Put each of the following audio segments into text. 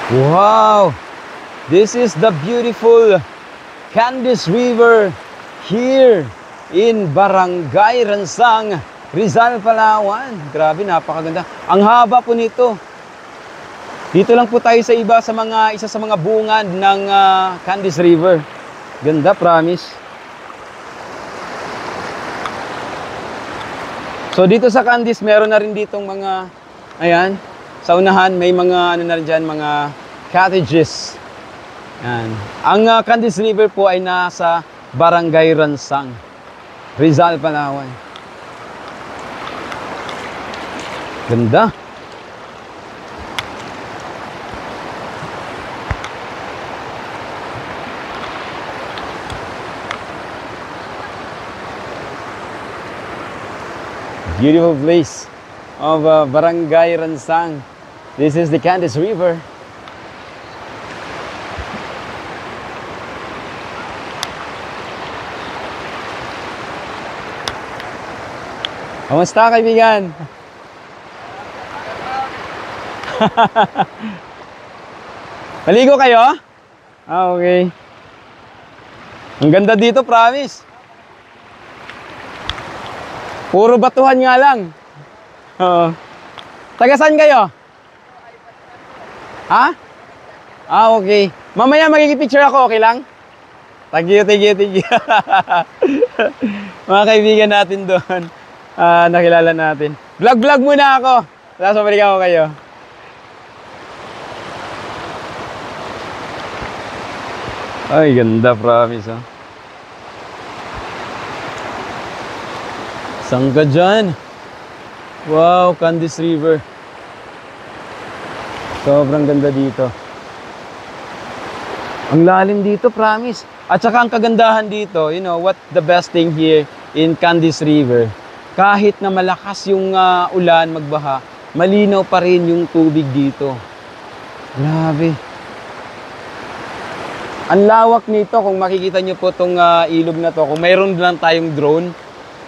Wow! This is the beautiful Candice River here in Barangay Ransang, Rizal, Palawan. Grabe, napakaganda. Ang haba po nito. Dito lang po tayo sa isa sa mga bungad ng Candice River. Ganda, promise. So dito sa Candice, meron na rin ditong mga, ayan, sa unahan may mga ano na rin dyan, mga cottages. Yan. Ang Candice River po ay nasa Barangay Ransang, Rizal, Palawan. Ganda. Beautiful place of Barangay Ransang. This is the Candice River. Kamusta, kaibigan? Maligo kayo? Ah, okay. Ang ganda dito, promise. Puro batuhan nga lang. Oo. Taga saan kayo? Ha? Ah, okay. Mamaya magiging-picture ako, okay lang? Thank you. Mga kaibigan natin doon. Nakilala natin. Vlog muna ako. Tapos mabalikan ko kayo. Ay, ganda, promise, oh. Saan ka dyan? Wow, Candice River. Sobrang ganda dito. Ang lalim dito, promise. At saka ang kagandahan dito, you know, what the best thing here in Candice River, kahit na malakas yung ulan, magbaha, malinaw pa rin yung tubig dito. Grabe. Ang lawak nito, kung makikita nyo po itong ilog na to, kung mayroon lang tayong drone,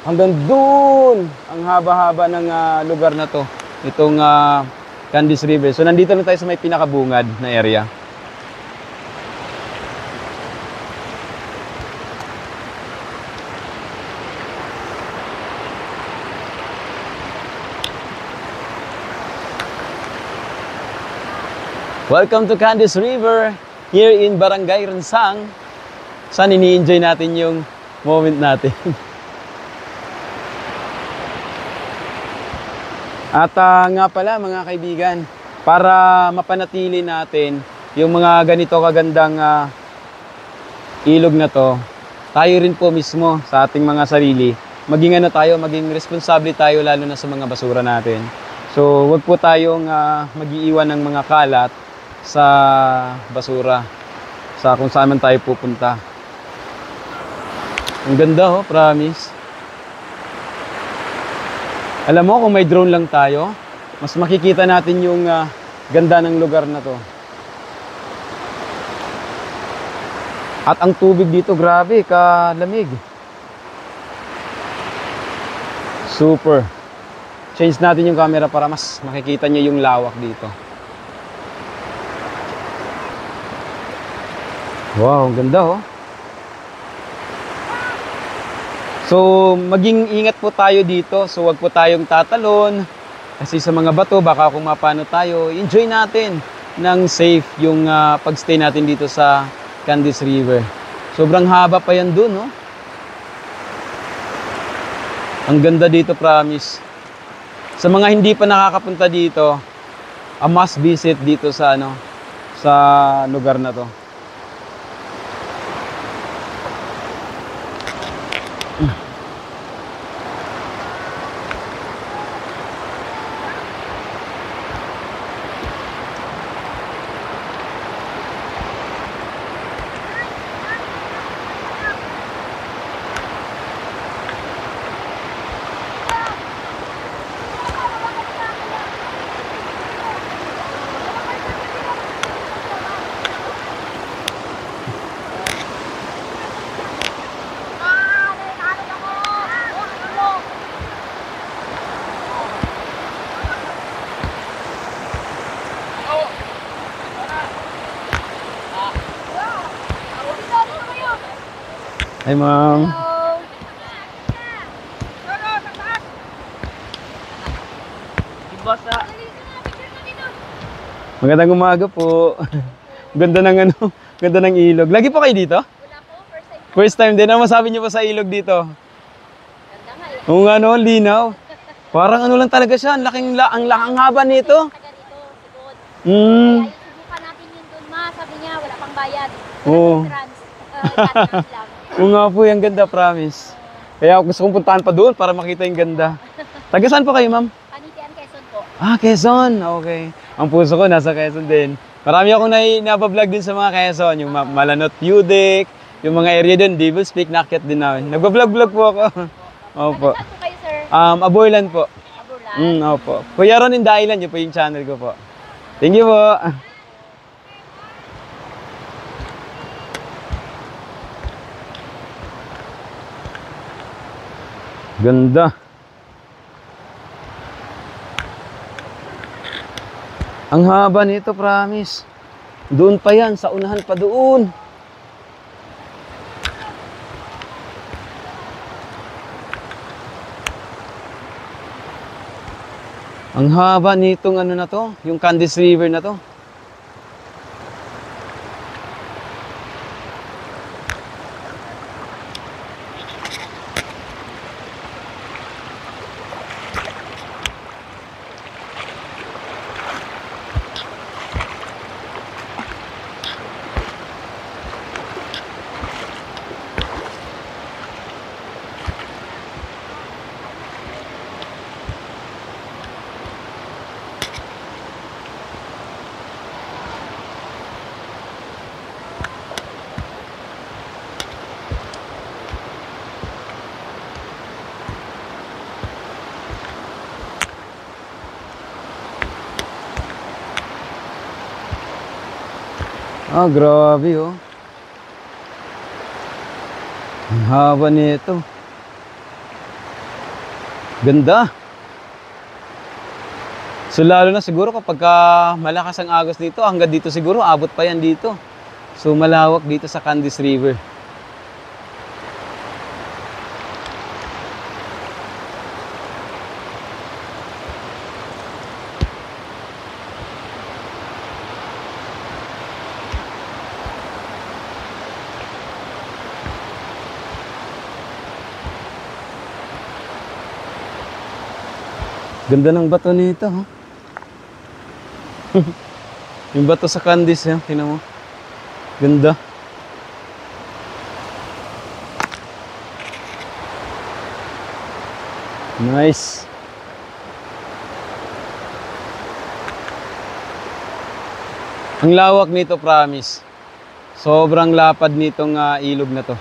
hanggang doon, ang haba-haba ng lugar na to, itong Candice River. So nandito na tayo sa may pinakabungad na area. Welcome to Candice River, here in Barangay Ransang. Saan ini-enjoy natin yung moment natin. At nga pala mga kaibigan, para mapanatili natin yung mga ganito kagandang ilog na to, tayo rin po mismo sa ating mga sarili, maging responsable tayo lalo na sa mga basura natin. So wag po tayong mag-iiwan ng mga kalat sa basura, sa kung saan man tayo pupunta. Ang ganda, oh, promise. Alam mo, kung may drone lang tayo, mas makikita natin yung ganda ng lugar na to. At ang tubig dito, grabe, kalamig. Super. Change natin yung camera para mas makikita nyo yung lawak dito. Wow, ang ganda, oh. So, maging ingat po tayo dito. So, wag po tayong tatalon. Kasi sa mga bato, baka kung mapano tayo, enjoy natin ng safe yung pagstay natin dito sa Candice River. Sobrang haba pa yan dun, no? Ang ganda dito, promise. Sa mga hindi pa nakakapunta dito, a must visit dito sa, sa lugar na to. Hi, ma'am. Hello. Magandang umaga po. Ganda ng ano, ganda ng ilog. Lagi po kayo dito? Wala po, first time po. First time din. Ano masabi niyo po sa ilog dito? Ganda nga eh. Oo nga no, linaw. Parang ano lang talaga siya, ang haba nito. Taga rito, sigod. Hmm. Kaya yung subukan natin yun doon, ma. Sabi niya, wala pang bayad. Oo. Trans. Trans lang. Oo nga po, yung ganda, promise. Kaya gusto kong puntahan pa doon para makita yung ganda. Taga saan po kayo, ma'am? Panitian, Quezon po. Ah, Quezon. Okay. Ang puso ko nasa Quezon din. Marami akong nabablog din sa mga Quezon. Yung Malanot, Pudic, yung mga area doon, Devil's Peak, nakyat din namin. Nagbablog-vlog po ako. Opo. Taga saan po kayo, sir? Aborlan po. Aburlan. Opo. Kuya Ron in the Island, yun po yung channel ko po. Thank you po. Ganda. Ang haba nito, promise. Doon pa yan, sa unahan pa doon. Ang haba nitong ano na to, yung Candice River na to. Ah, grabe oh. Ang haba nito. Ganda. So lalo na siguro kapag malakas ang agos dito, hanggang dito siguro, abot pa yan dito. So malawak dito sa Candice River. Ganda ng bato nito, ha? Yung bato sa Candice, ha? Tingnan mo. Ganda. Nice. Ang lawak nito, promise. Sobrang lapad nitong ilog na to.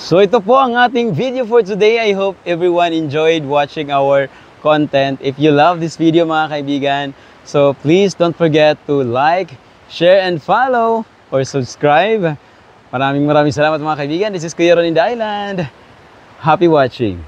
So ito po ang ating video for today. I hope everyone enjoyed watching our content. If you love this video mga kaibigan, so please don't forget to like, share, and follow or subscribe. Maraming salamat mga kaibigan. This is Kuya Ron in the Island. Happy watching!